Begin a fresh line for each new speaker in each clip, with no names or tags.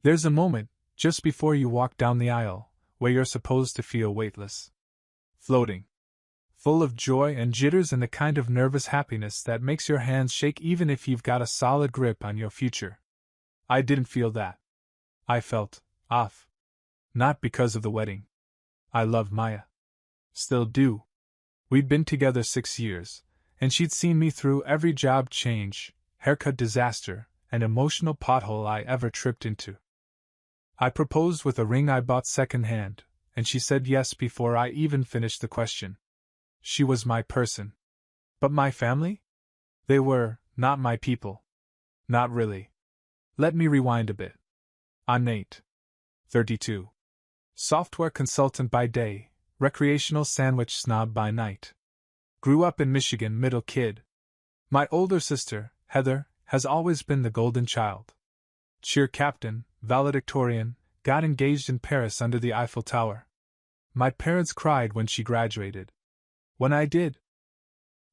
There's a moment, just before you walk down the aisle, where you're supposed to feel weightless. Floating. Full of joy and jitters and the kind of nervous happiness that makes your hands shake even if you've got a solid grip on your future. I didn't feel that. I felt off. Not because of the wedding. I loved Maya. Still do. We'd been together 6 years, and she'd seen me through every job change, haircut disaster, and emotional pothole I ever tripped into. I proposed with a ring I bought secondhand, and she said yes before I even finished the question. She was my person. But my family? They were not my people. Not really. Let me rewind a bit. I'm Nate. 32. Software consultant by day, recreational sandwich snob by night. Grew up in Michigan, middle kid. My older sister, Heather, has always been the golden child. Cheer captain, valedictorian, got engaged in Paris under the Eiffel Tower. My parents cried when she graduated. When I did,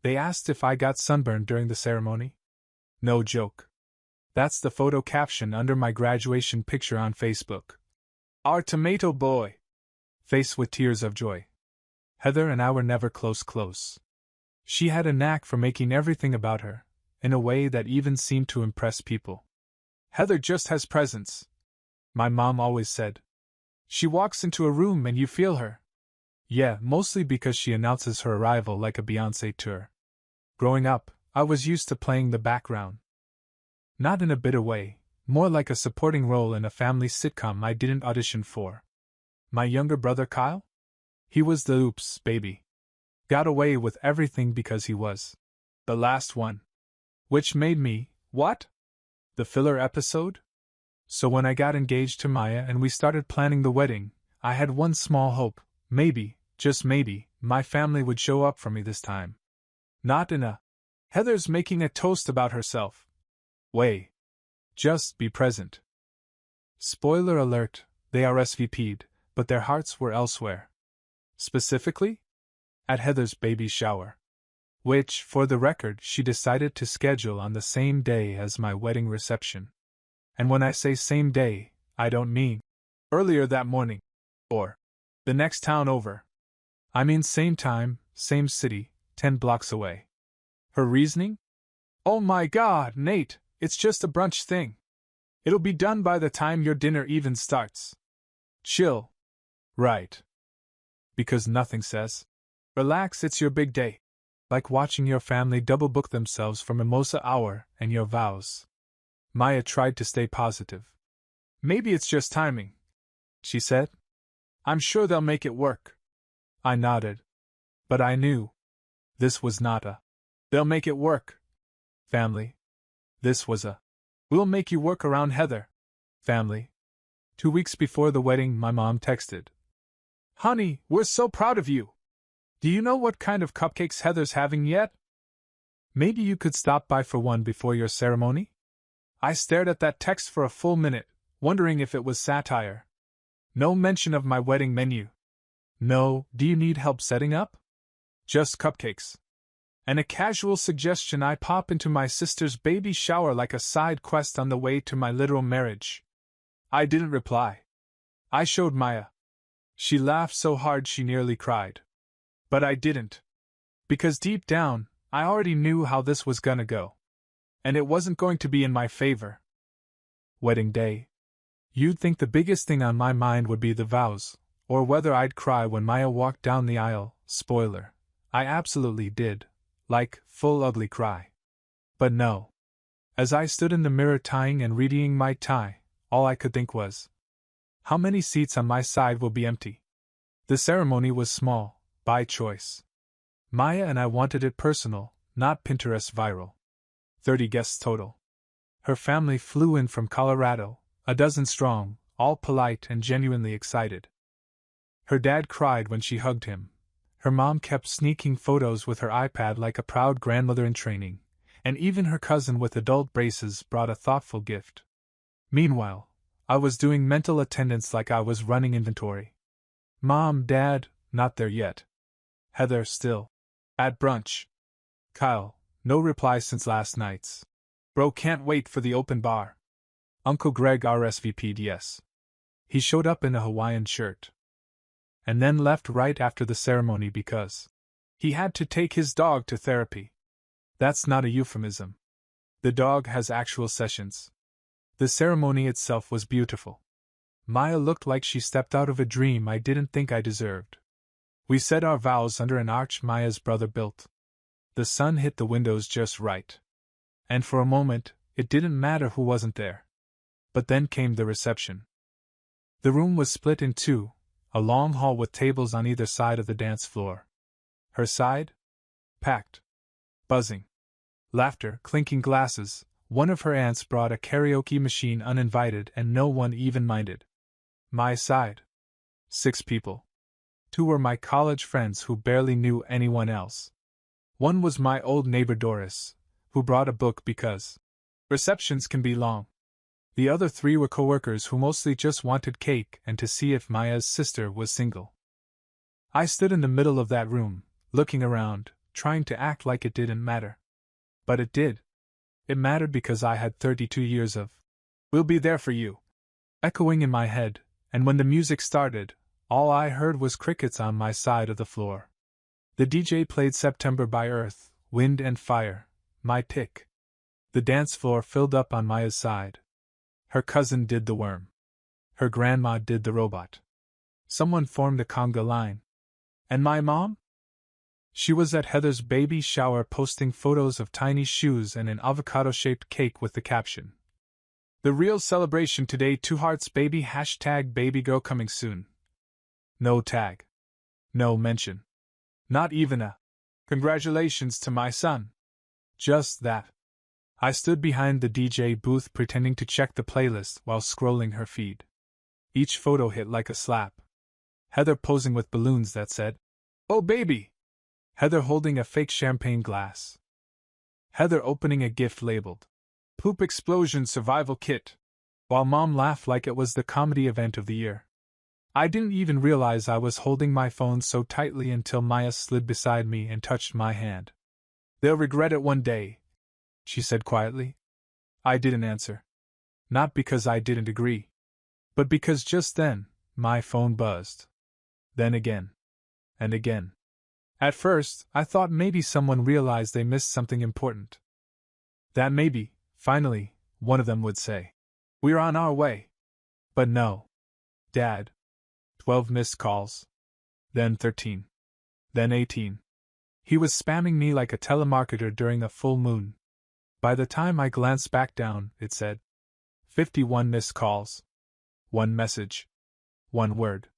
they asked if I got sunburned during the ceremony. No joke. That's the photo caption under my graduation picture on Facebook. Our tomato boy. Face with tears of joy. Heather and I were never close. She had a knack for making everything about her, in a way that even seemed to impress people. Heather just has presence. My mom always said. She walks into a room and you feel her. Yeah, mostly because she announces her arrival like a Beyoncé tour. Growing up, I was used to playing the background. Not in a bitter way, more like a supporting role in a family sitcom I didn't audition for. My younger brother Kyle? He was the oops baby. Got away with everything because he was the last one. Which made me, what? The filler episode? So when I got engaged to Maya and we started planning the wedding, I had one small hope, maybe, just maybe, my family would show up for me this time. Not in a Heather's making a toast about herself way. Just be present. Spoiler alert, they RSVP'd, but their hearts were elsewhere. Specifically? At Heather's baby shower. Which, for the record, she decided to schedule on the same day as my wedding reception. And when I say same day, I don't mean earlier that morning, or the next town over. I mean same time, same city, 10 blocks away. Her reasoning? Oh my God, Nate, it's just a brunch thing. It'll be done by the time your dinner even starts. Chill. Right. Because nothing says, relax, it's your big day. Like watching your family double book themselves for mimosa hour and your vows. Maya tried to stay positive. Maybe it's just timing, she said. I'm sure they'll make it work. I nodded. But I knew. This was not a they'll make it work family. This was a we'll make you work around Heather family. 2 weeks before the wedding, my mom texted. Honey, we're so proud of you. Do you know what kind of cupcakes Heather's having yet? Maybe you could stop by for one before your ceremony? I stared at that text for a full minute, wondering if it was satire. No mention of my wedding menu. No, do you need help setting up? Just cupcakes. And a casual suggestion I pop into my sister's baby shower like a side quest on the way to my literal marriage. I didn't reply. I showed Maya. She laughed so hard she nearly cried. But I didn't. Because deep down, I already knew how this was gonna go. And it wasn't going to be in my favor. Wedding day. You'd think the biggest thing on my mind would be the vows, or whether I'd cry when Maya walked down the aisle. Spoiler. I absolutely did. Like, full ugly cry. But no. As I stood in the mirror tying and readying my tie, all I could think was, how many seats on my side will be empty? The ceremony was small, by choice. Maya and I wanted it personal, not Pinterest viral. 30 guests total. Her family flew in from Colorado, a dozen strong, all polite and genuinely excited. Her dad cried when she hugged him. Her mom kept sneaking photos with her iPad like a proud grandmother in training, and even her cousin with adult braces brought a thoughtful gift. Meanwhile, I was doing mental attendance like I was running inventory. Mom, Dad, not there yet. Heather, still at brunch. Kyle, no reply since last night's. Bro can't wait for the open bar. Uncle Greg RSVP'd yes. He showed up in a Hawaiian shirt. And then left right after the ceremony because he had to take his dog to therapy. That's not a euphemism. The dog has actual sessions. The ceremony itself was beautiful. Maya looked like she stepped out of a dream I didn't think I deserved. We said our vows under an arch Maya's brother built. The sun hit the windows just right. And for a moment, it didn't matter who wasn't there. But then came the reception. The room was split in two, a long hall with tables on either side of the dance floor. Her side? Packed. Buzzing. Laughter, clinking glasses. One of her aunts brought a karaoke machine uninvited and no one even minded. My side. 6 people. 2 were my college friends who barely knew anyone else. One was my old neighbor Doris, who brought a book because receptions can be long. The other 3 were coworkers who mostly just wanted cake and to see if Maya's sister was single. I stood in the middle of that room, looking around, trying to act like it didn't matter. But it did. It mattered because I had 32 years of "We'll be there for you" echoing in my head, and when the music started, all I heard was crickets on my side of the floor. The DJ played September by Earth, Wind and Fire, my pick. The dance floor filled up on Maya's side. Her cousin did the worm. Her grandma did the robot. Someone formed a conga line. And my mom? She was at Heather's baby shower posting photos of tiny shoes and an avocado-shaped cake with the caption, "The real celebration today, 2 hearts baby #baby girl coming soon." No tag. No mention. Not even a "Congratulations to my son." Just that. I stood behind the DJ booth pretending to check the playlist while scrolling her feed. Each photo hit like a slap. Heather posing with balloons that said, "Oh baby!" Heather holding a fake champagne glass. Heather opening a gift labeled, "Poop Explosion Survival Kit," while Mom laughed like it was the comedy event of the year. I didn't even realize I was holding my phone so tightly until Maya slid beside me and touched my hand. "They'll regret it one day," she said quietly. I didn't answer. Not because I didn't agree, but because just then, my phone buzzed. Then again. And again. At first, I thought maybe someone realized they missed something important. That maybe, finally, one of them would say, "We're on our way." But no. Dad. 12 missed calls. Then 13. Then 18. He was spamming me like a telemarketer during a full moon. By the time I glanced back down, it said, 51 missed calls. 1 message. 1 word.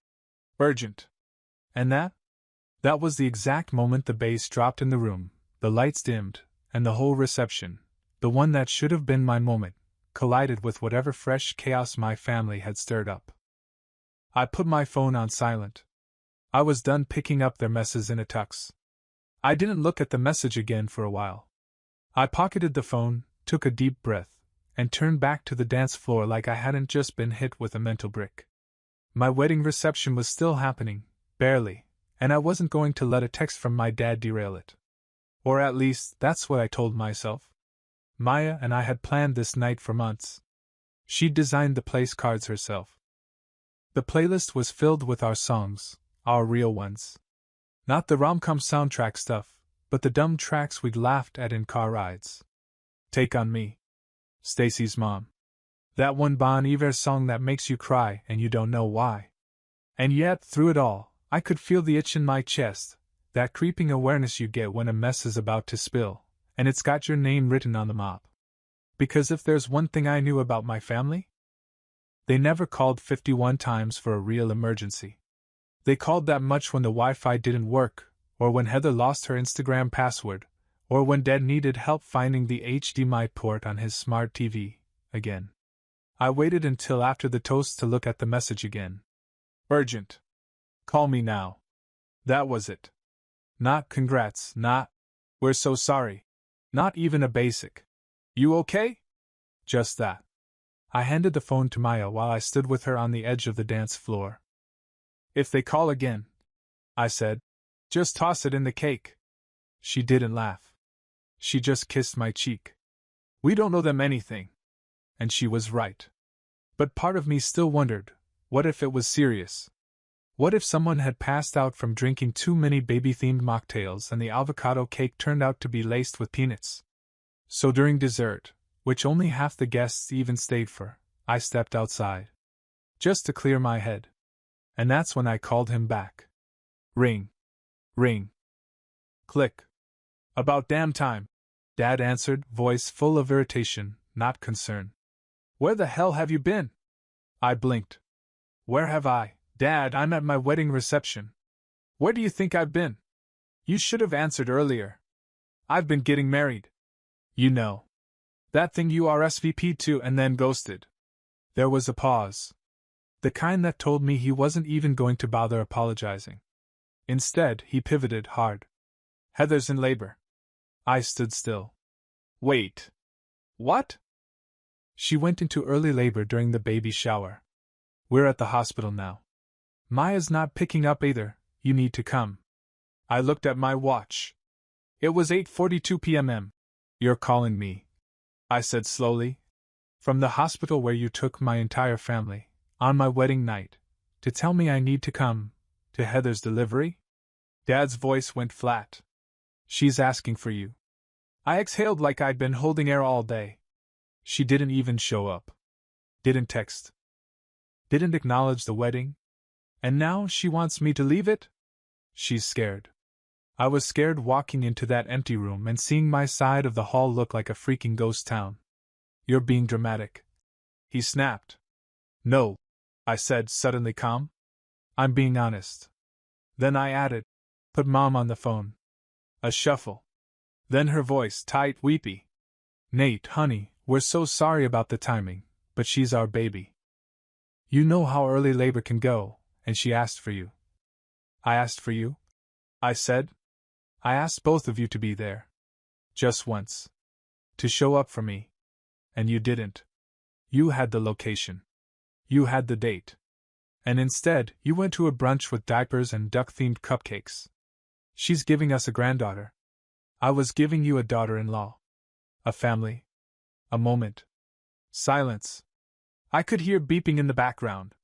Urgent. And that was the exact moment the bass dropped in the room, the lights dimmed, and the whole reception, the one that should have been my moment, collided with whatever fresh chaos my family had stirred up. I put my phone on silent. I was done picking up their messes in a tux. I didn't look at the message again for a while. I pocketed the phone, took a deep breath, and turned back to the dance floor like I hadn't just been hit with a mental brick. My wedding reception was still happening, barely, and I wasn't going to let a text from my dad derail it. Or at least, that's what I told myself. Maya and I had planned this night for months. She'd designed the place cards herself. The playlist was filled with our songs, our real ones. Not the rom-com soundtrack stuff, but the dumb tracks we'd laughed at in car rides. Take on Me. Stacy's Mom. That one Bon Iver song that makes you cry and you don't know why. And yet, through it all, I could feel the itch in my chest, that creeping awareness you get when a mess is about to spill, and it's got your name written on the mop. Because if there's one thing I knew about my family, they never called 51 times for a real emergency. They called that much when the Wi-Fi didn't work, or when Heather lost her Instagram password, or when Dad needed help finding the HDMI port on his smart TV, again. I waited until after the toast to look at the message again. Urgent. Call me now. That was it. Not congrats, not we're so sorry. Not even a basic "You okay?" Just that. I handed the phone to Maya while I stood with her on the edge of the dance floor. "If they call again," I said, "just toss it in the cake." She didn't laugh. She just kissed my cheek. "We don't owe them anything." And she was right. But part of me still wondered, what if it was serious? What if someone had passed out from drinking too many baby-themed mocktails and the avocado cake turned out to be laced with peanuts? So during dessert, which only half the guests even stayed for, I stepped outside. Just to clear my head. And that's when I called him back. Ring. Ring. Click. About damn time, Dad answered, voice full of irritation, not concern. Where the hell have you been? I blinked. Where have I? Dad, I'm at my wedding reception. Where do you think I've been? You should have answered earlier. I've been getting married. You know. That thing you RSVP'd to and then ghosted. There was a pause. The kind that told me he wasn't even going to bother apologizing. Instead, he pivoted hard. Heather's in labor. I stood still. Wait. What? She went into early labor during the baby shower. We're at the hospital now. Maya's not picking up either, you need to come. I looked at my watch. It was 8:42 p.m. You're calling me, I said slowly. From the hospital where you took my entire family, on my wedding night, to tell me I need to come, to Heather's delivery? Dad's voice went flat. She's asking for you. I exhaled like I'd been holding air all day. She didn't even show up. Didn't text. Didn't acknowledge the wedding. And now she wants me to leave it? She's scared. I was scared walking into that empty room and seeing my side of the hall look like a freaking ghost town. You're being dramatic. He snapped. No, I said, suddenly calm. I'm being honest. Then I added, put Mom on the phone. A shuffle. Then her voice, tight, weepy. Nate, honey, we're so sorry about the timing, but she's our baby. You know how early labor can go, and she asked for you. I asked for you? I said. I asked both of you to be there. Just once. To show up for me. And you didn't. You had the location. You had the date. And instead, you went to a brunch with diapers and duck-themed cupcakes. She's giving us a granddaughter. I was giving you a daughter-in-law. A family. A moment. Silence. I could hear beeping in the background.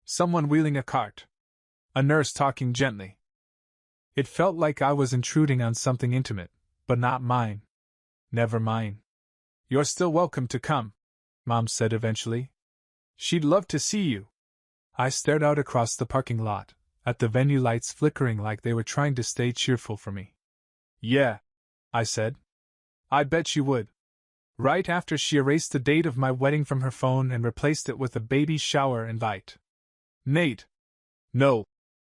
Someone wheeling a cart. A nurse talking gently. It felt like I was intruding on something intimate, but not mine. Never mine. You're still welcome to come, Mom said eventually. She'd love to see you. I stared out across the parking lot, at the venue lights flickering like they were trying to stay cheerful for me. Yeah, I said. I bet she would. Right after she erased the date of my wedding from her phone and replaced it with a baby shower invite. Nate. No,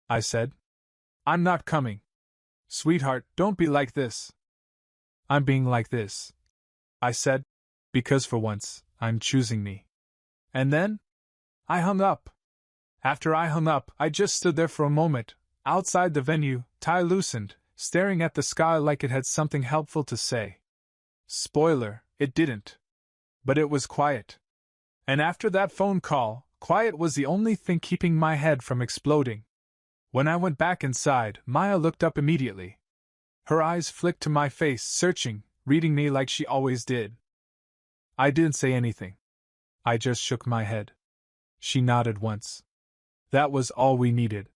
I said. I'm not coming. Sweetheart, don't be like this. I'm being like this, I said, because for once, I'm choosing me. And then? I hung up. After I hung up, I just stood there for a moment, outside the venue, tie loosened, staring at the sky like it had something helpful to say. Spoiler, it didn't. But it was quiet. And after that phone call, quiet was the only thing keeping my head from exploding. When I went back inside, Maya looked up immediately. Her eyes flicked to my face, searching, reading me like she always did. I didn't say anything. I just shook my head. She nodded once. That was all we needed.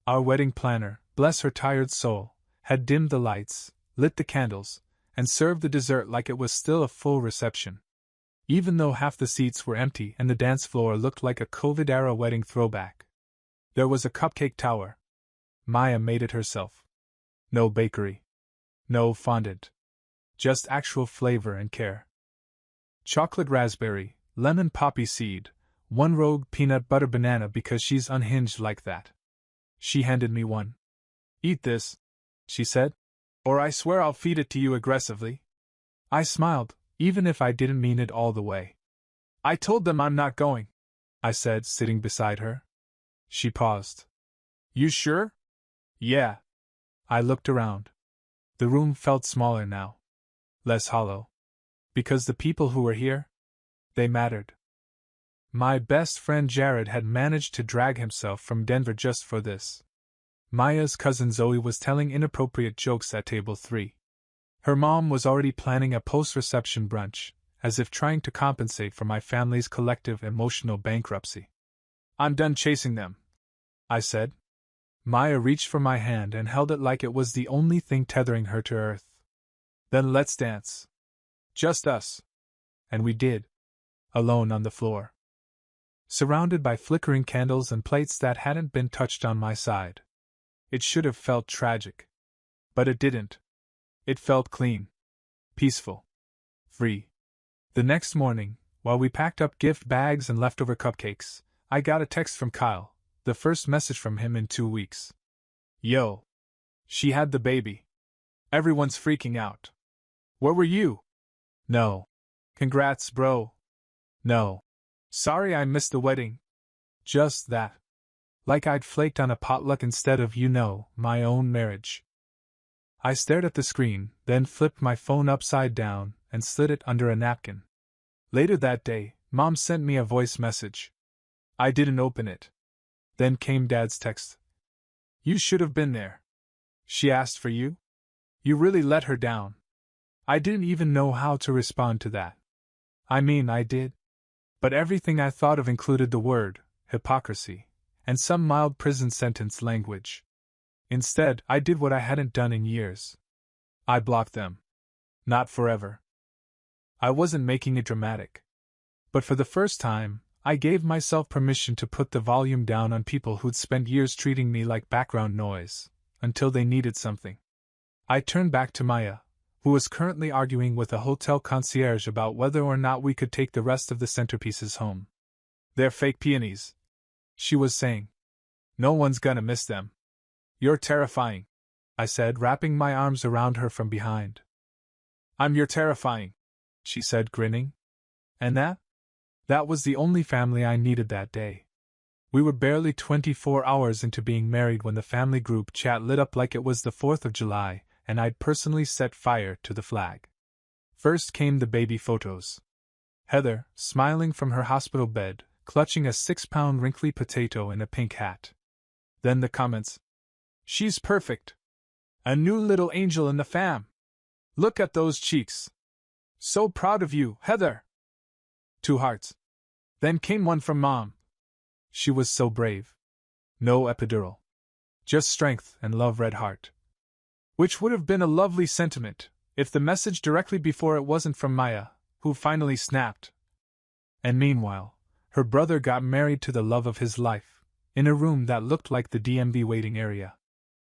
Our wedding planner, bless her tired soul, had dimmed the lights, lit the candles, and served the dessert like it was still a full reception. Even though half the seats were empty and the dance floor looked like a COVID-era wedding throwback. There was a cupcake tower. Maya made it herself. No bakery. No fondant. Just actual flavor and care. Chocolate raspberry, lemon poppy seed, one rogue peanut butter banana because she's unhinged like that. She handed me one. Eat this, she said, or I swear I'll feed it to you aggressively. I smiled, even if I didn't mean it all the way. I told them I'm not going, I said, sitting beside her. She paused. You sure? Yeah. I looked around. The room felt smaller now. Less hollow. Because the people who were here, they mattered. My best friend Jared had managed to drag himself from Denver just for this. Maya's cousin Zoe was telling inappropriate jokes at table 3. Her mom was already planning a post-reception brunch, as if trying to compensate for my family's collective emotional bankruptcy. "I'm done chasing them," I said. Maya reached for my hand and held it like it was the only thing tethering her to earth. "Then let's dance. Just us." And we did. Alone on the floor. Surrounded by flickering candles and plates that hadn't been touched on my side. It should have felt tragic. But it didn't. It felt clean. Peaceful. Free. The next morning, while we packed up gift bags and leftover cupcakes, I got a text from Kyle, the first message from him in 2 weeks. "Yo. She had the baby. Everyone's freaking out. Where were you?" "No. Congrats, bro." "No. Sorry I missed the wedding." Just that. Like I'd flaked on a potluck instead of, my own marriage. I stared at the screen, then flipped my phone upside down and slid it under a napkin. Later that day, Mom sent me a voice message. I didn't open it. Then came Dad's text. "You should have been there. She asked for you? You really let her down." I didn't even know how to respond to that. I mean, I did. But everything I thought of included the word, hypocrisy, and some mild prison sentence language. Instead, I did what I hadn't done in years. I blocked them. Not forever. I wasn't making it dramatic. But for the first time, I gave myself permission to put the volume down on people who'd spent years treating me like background noise, until they needed something. I turned back to Maya, who was currently arguing with a hotel concierge about whether or not we could take the rest of the centerpieces home. "They're fake peonies," she was saying. "No one's gonna miss them." "You're terrifying," I said, wrapping my arms around her from behind. "I'm your terrifying," she said, grinning. And that was the only family I needed that day. We were barely 24 hours into being married when the family group chat lit up like it was the 4th of July, and I'd personally set fire to the flag. First came the baby photos. Heather, smiling from her hospital bed, clutching a 6-pound wrinkly potato in a pink hat. Then the comments. "She's perfect. A new little angel in the fam. Look at those cheeks. So proud of you, Heather." 2 hearts. Then came one from Mom. She was so brave. No epidural. Just strength and love, red heart. Which would have been a lovely sentiment, if the message directly before it wasn't from Maya, who finally snapped. And meanwhile, her brother got married to the love of his life, in a room that looked like the DMV waiting area.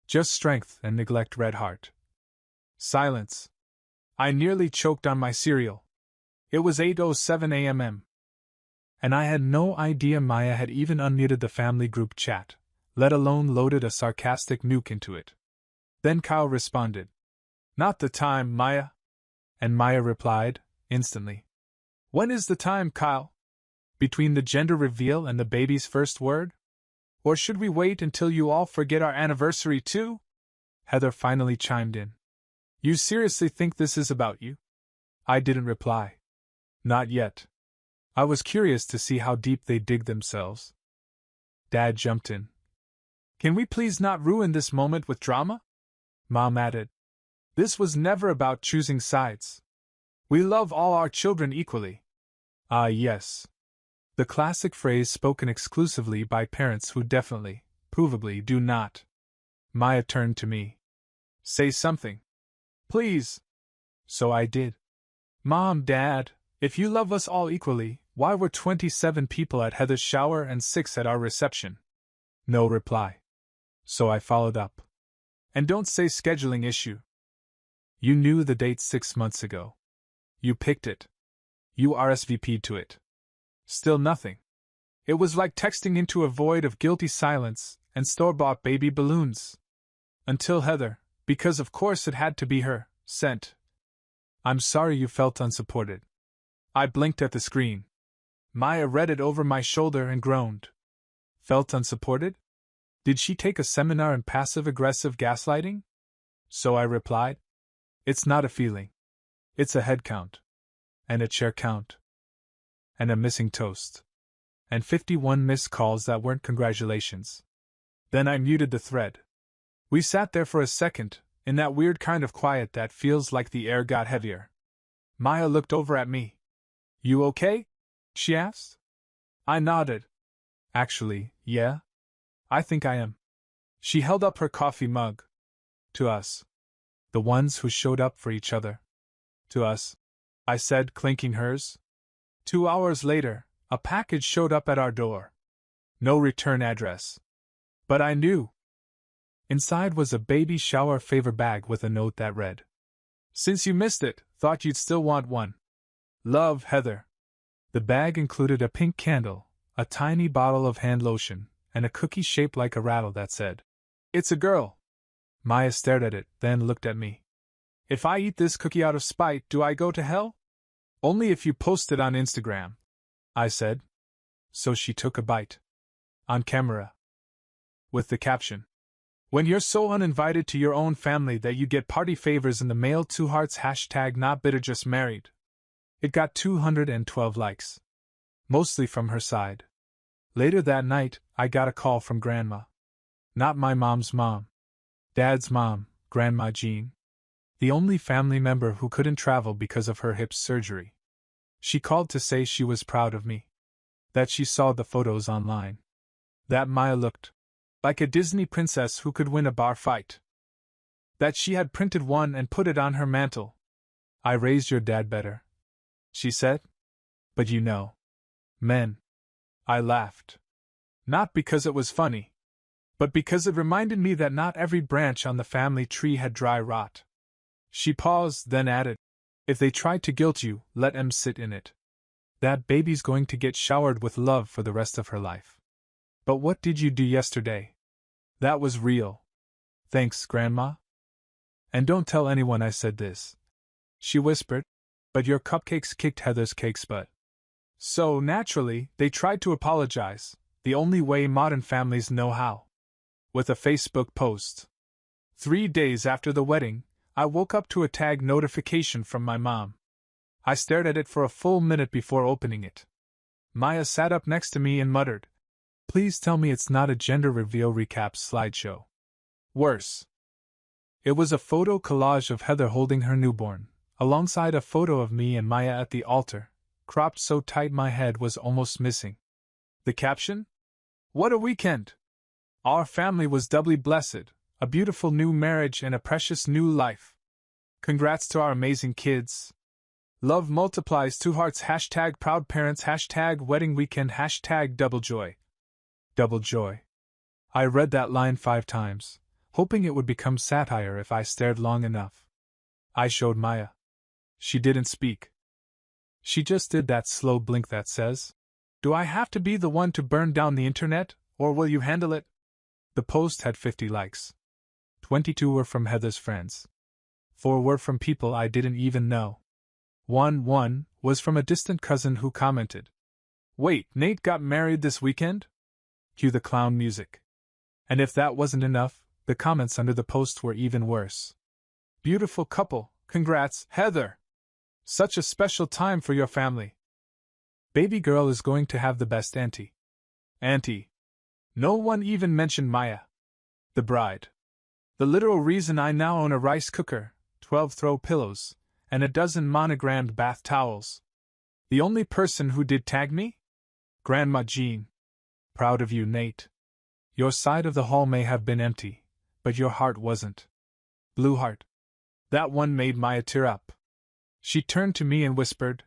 Just strength and neglect, red heart. Silence. I nearly choked on my cereal. It was 8:07 a.m. And I had no idea Maya had even unmuted the family group chat, let alone loaded a sarcastic nuke into it. Then Kyle responded. "Not the time, Maya." And Maya replied, instantly. "When is the time, Kyle? Between the gender reveal and the baby's first word? Or should we wait until you all forget our anniversary too?" Heather finally chimed in. "You seriously think this is about you?" I didn't reply. Not yet. I was curious to see how deep they dig themselves. Dad jumped in. "Can we please not ruin this moment with drama?" Mom added. "This was never about choosing sides. We love all our children equally." Ah, yes. The classic phrase spoken exclusively by parents who definitely, provably do not. Maya turned to me. "Say something. Please." So I did. "Mom, Dad, if you love us all equally, why were 27 people at Heather's shower and 6 at our reception?" No reply. So I followed up. "And don't say scheduling issue. You knew the date 6 months ago. You picked it. You RSVP'd to it. Still nothing. It was like texting into a void of guilty silence and store-bought baby balloons. Until Heather, because of course it had to be her, sent. I'm sorry you felt unsupported." I blinked at the screen. Maya read it over my shoulder and groaned. Felt unsupported? Did she take a seminar in passive-aggressive gaslighting? So I replied. It's not a feeling. It's a head count. And a chair count. And a missing toast. And 51 missed calls that weren't congratulations. Then I muted the thread. We sat there for a second, in that weird kind of quiet that feels like the air got heavier. Maya looked over at me, You okay? She asked. I nodded. Actually, yeah. I think I am. She held up her coffee mug. To us. The ones who showed up for each other. To us. I said, clinking hers. 2 hours later, a package showed up at our door. No return address. But I knew. Inside was a baby shower favor bag with a note that read, Since you missed it, thought you'd still want one. Love, Heather. The bag included a pink candle, a tiny bottle of hand lotion, and a cookie shaped like a rattle that said, It's a girl. Maya stared at it, then looked at me. If I eat this cookie out of spite, do I go to hell? Only if you post it on Instagram, I said. So she took a bite. On camera. With the caption, When you're so uninvited to your own family that you get party favors in the mail, 2 hearts # not bitter just married. It got 212 likes. Mostly from her side. Later that night, I got a call from Grandma. Not my mom's mom. Dad's mom, Grandma Jean. The only family member who couldn't travel because of her hip surgery. She called to say she was proud of me. That she saw the photos online. That Maya looked like a Disney princess who could win a bar fight. That she had printed one and put it on her mantle. I raised your dad better, she said. But you know. Men. I laughed. Not because it was funny, but because it reminded me that not every branch on the family tree had dry rot. She paused, then added, If they try to guilt you, let 'em sit in it. That baby's going to get showered with love for the rest of her life. But what did you do yesterday? That was real. Thanks, Grandma. And don't tell anyone I said this, she whispered, but your cupcakes kicked Heather's cakes butt. So, naturally, they tried to apologize, the only way modern families know how. With a Facebook post. 3 days after the wedding, I woke up to a tag notification from my mom. I stared at it for a full minute before opening it. Maya sat up next to me and muttered, Please tell me it's not a gender reveal recap slideshow. Worse. It was a photo collage of Heather holding her newborn, alongside a photo of me and Maya at the altar, cropped so tight my head was almost missing. The caption? What a weekend! Our family was doubly blessed, a beautiful new marriage and a precious new life. Congrats to our amazing kids. Love multiplies 2 hearts # proud parents # wedding weekend # double joy. Double joy. I read that line 5 times, hoping it would become satire if I stared long enough. I showed Maya. She didn't speak. She just did that slow blink that says, Do I have to be the one to burn down the internet, or will you handle it? The post had 50 likes. 22 were from Heather's friends. 4 were from people I didn't even know. One was from a distant cousin who commented, Wait, Nate got married this weekend? Cue the clown music. And if that wasn't enough, the comments under the post were even worse. Beautiful couple, congrats, Heather! Such a special time for your family. Baby girl is going to have the best auntie. Auntie. No one even mentioned Maya. The bride. The literal reason I now own a rice cooker, 12 throw pillows, and a dozen monogrammed bath towels. The only person who did tag me? Grandma Jean. Proud of you, Nate. Your side of the hall may have been empty, but your heart wasn't. Blue heart. That one made Maya tear up. She turned to me and whispered,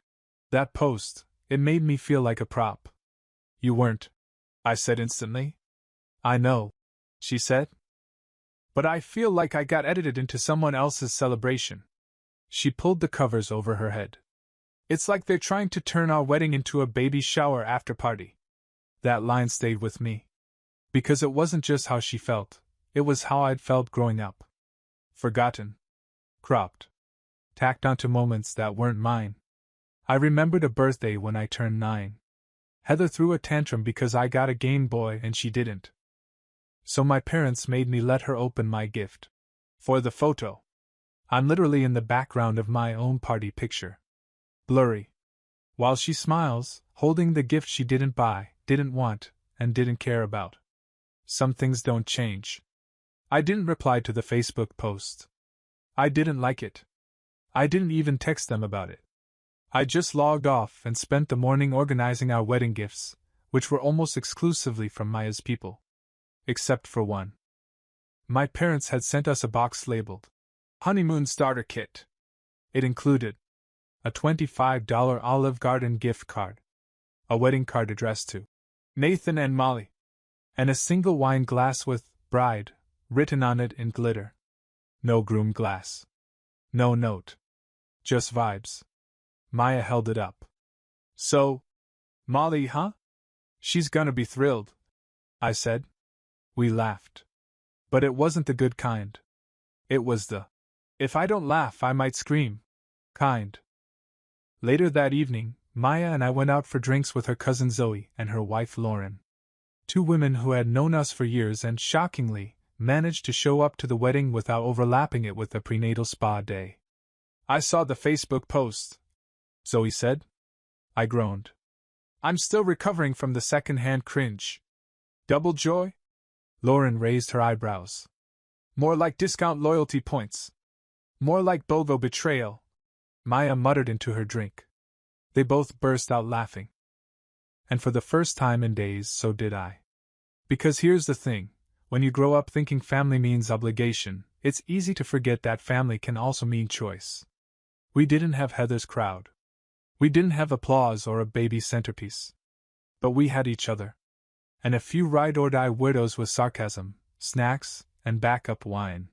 That post, it made me feel like a prop. You weren't, I said instantly. I know, she said. But I feel like I got edited into someone else's celebration. She pulled the covers over her head. It's like they're trying to turn our wedding into a baby shower after party. That line stayed with me. Because it wasn't just how she felt, it was how I'd felt growing up. Forgotten. Cropped. Tacked onto moments that weren't mine. I remembered a birthday when I turned 9. Heather threw a tantrum because I got a Game Boy and she didn't. So my parents made me let her open my gift. For the photo. I'm literally in the background of my own party picture. Blurry. While she smiles, holding the gift she didn't buy, didn't want, and didn't care about. Some things don't change. I didn't reply to the Facebook post. I didn't like it. I didn't even text them about it. I just logged off and spent the morning organizing our wedding gifts, which were almost exclusively from Maya's people. Except for one. My parents had sent us a box labeled Honeymoon Starter Kit. It included a $25 Olive Garden gift card, a wedding card addressed to Nathan and Molly, and a single wine glass with Bride written on it in glitter. No groom glass. No note. Just vibes. Maya held it up. So, Molly, huh? She's gonna be thrilled, I said. We laughed. But it wasn't the good kind. It was the if I don't laugh I might scream kind. Later that evening, Maya and I went out for drinks with her cousin Zoe and her wife Lauren. Two women who had known us for years and, shockingly, managed to show up to the wedding without overlapping it with the prenatal spa day. I saw the Facebook post, Zoe said. I groaned. I'm still recovering from the second-hand cringe. Double joy? Lauren raised her eyebrows. More like discount loyalty points. More like Bogo betrayal, Maya muttered into her drink. They both burst out laughing. And for the first time in days, so did I. Because here's the thing, when you grow up thinking family means obligation, it's easy to forget that family can also mean choice. We didn't have Heather's crowd. We didn't have applause or a baby centerpiece. But we had each other. And a few ride-or-die weirdos with sarcasm, snacks, and backup wine.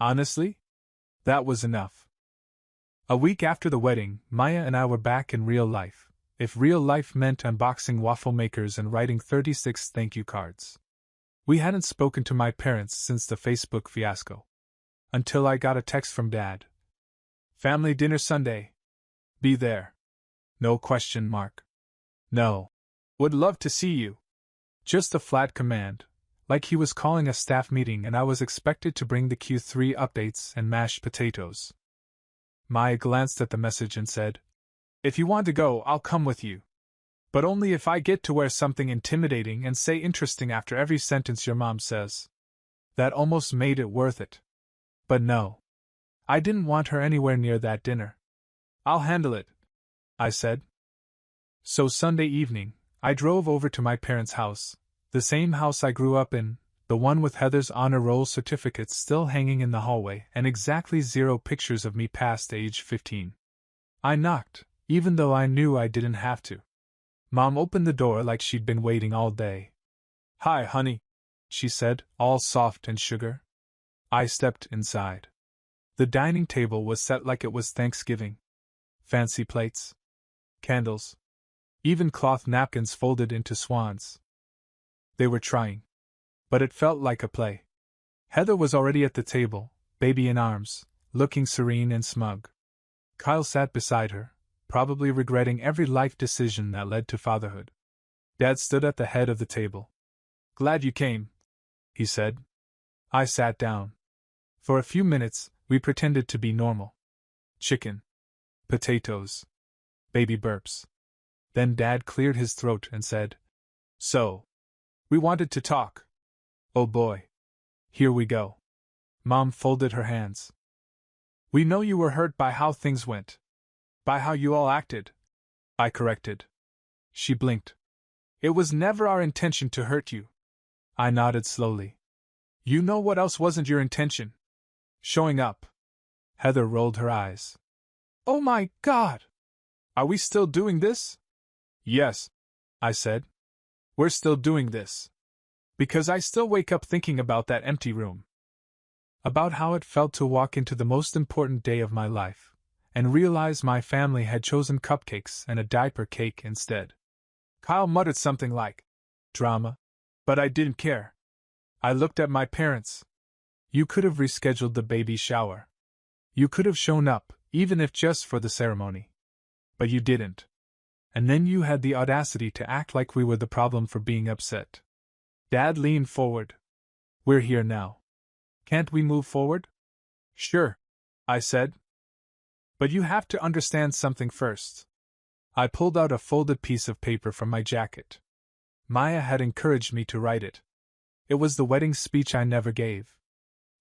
Honestly, that was enough. A week after the wedding, Maya and I were back in real life, if real life meant unboxing waffle makers and writing 36 thank you cards. We hadn't spoken to my parents since the Facebook fiasco. Until I got a text from Dad. Family dinner Sunday. Be there. No question mark. No. Would love to see you. Just a flat command, like he was calling a staff meeting and I was expected to bring the Q3 updates and mashed potatoes. Maya glanced at the message and said, If you want to go, I'll come with you. But only if I get to wear something intimidating and say interesting after every sentence your mom says. That almost made it worth it. But no. I didn't want her anywhere near that dinner. I'll handle it, I said. So Sunday evening, I drove over to my parents' house, the same house I grew up in, the one with Heather's honor roll certificates still hanging in the hallway and exactly 0 pictures of me past age 15. I knocked, even though I knew I didn't have to. Mom opened the door like she'd been waiting all day. Hi, honey, she said, all soft and sugar. I stepped inside. The dining table was set like it was Thanksgiving. Fancy plates. Candles. Even cloth napkins folded into swans. They were trying. But it felt like a play. Heather was already at the table, baby in arms, looking serene and smug. Kyle sat beside her, probably regretting every life decision that led to fatherhood. Dad stood at the head of the table. Glad you came, he said. I sat down. For a few minutes, we pretended to be normal. Chicken. Potatoes. Baby burps. Then Dad cleared his throat and said, So, we wanted to talk. Oh boy. Here we go. Mom folded her hands. We know you were hurt by how things went. By how you all acted. I corrected. She blinked. It was never our intention to hurt you. I nodded slowly. You know what else wasn't your intention? Showing up. Heather rolled her eyes. Oh my God! Are we still doing this? Yes, I said. We're still doing this. Because I still wake up thinking about that empty room. About how it felt to walk into the most important day of my life, and realize my family had chosen cupcakes and a diaper cake instead. Kyle muttered something like, drama, but I didn't care. I looked at my parents. You could have rescheduled the baby shower. You could have shown up, even if just for the ceremony. But you didn't. And then you had the audacity to act like we were the problem for being upset. Dad leaned forward. We're here now. Can't we move forward? Sure, I said. But you have to understand something first. I pulled out a folded piece of paper from my jacket. Maya had encouraged me to write it. It was the wedding speech I never gave.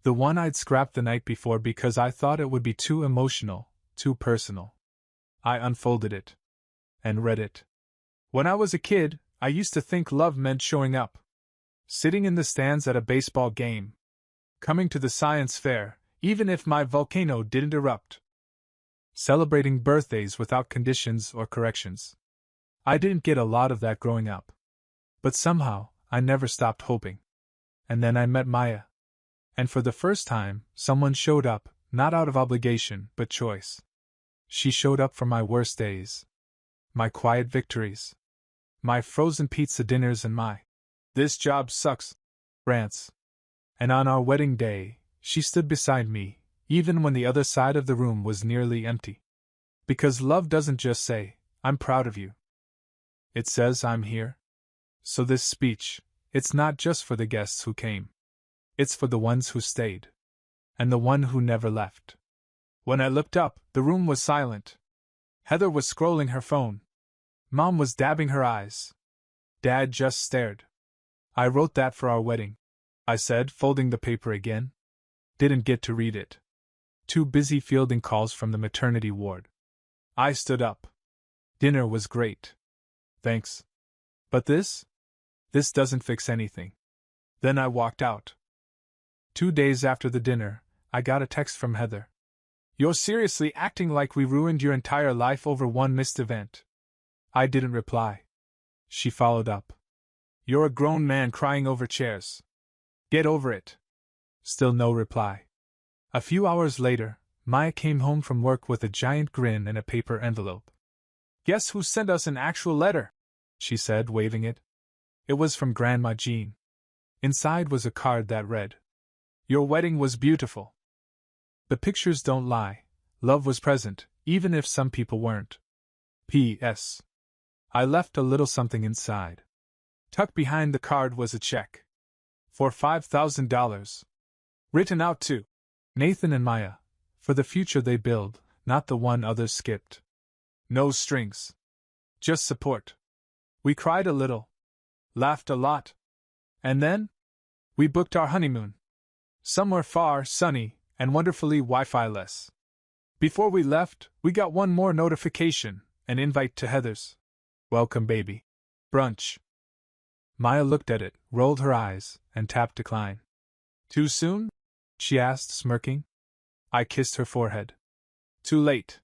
The one I'd scrapped the night before because I thought it would be too emotional, too personal. I unfolded it. And read it. When I was a kid, I used to think love meant showing up. Sitting in the stands at a baseball game. Coming to the science fair, even if my volcano didn't erupt. Celebrating birthdays without conditions or corrections. I didn't get a lot of that growing up. But somehow, I never stopped hoping. And then I met Maya. And for the first time, someone showed up, not out of obligation, but choice. She showed up for my worst days. My quiet victories. My frozen pizza dinners and my "this job sucks" rants. And on our wedding day, she stood beside me, even when the other side of the room was nearly empty. Because love doesn't just say, "I'm proud of you." It says, "I'm here." So this speech, it's not just for the guests who came. It's for the ones who stayed. And the one who never left. When I looked up, the room was silent. Heather was scrolling her phone. Mom was dabbing her eyes. Dad just stared. "I wrote that for our wedding," I said, folding the paper again. Didn't get to read it. Too busy fielding calls from the maternity ward. I stood up. Dinner was great. Thanks. But this doesn't fix anything. Then I walked out. 2 days after the dinner, I got a text from Heather. "You're seriously acting like we ruined your entire life over one missed event." I didn't reply. She followed up. "You're a grown man crying over chairs. Get over it." Still no reply. A few hours later, Maya came home from work with a giant grin and a paper envelope. "Guess who sent us an actual letter?" she said, waving it. It was from Grandma Jean. Inside was a card that read, "Your wedding was beautiful. The pictures don't lie. Love was present, even if some people weren't. P.S. I left a little something inside." Tucked behind the card was a check. For $5,000. Written out to Nathan and Maya, for the future they build, not the one others skipped. No strings. Just support. We cried a little. Laughed a lot. And then? We booked our honeymoon. Somewhere far, sunny, and wonderfully Wi-Fi-less. Before we left, we got one more notification, an invite to Heather's "Welcome Baby" brunch. Maya looked at it, rolled her eyes, and tapped decline. "Too soon?" she asked, smirking. I kissed her forehead. "Too late."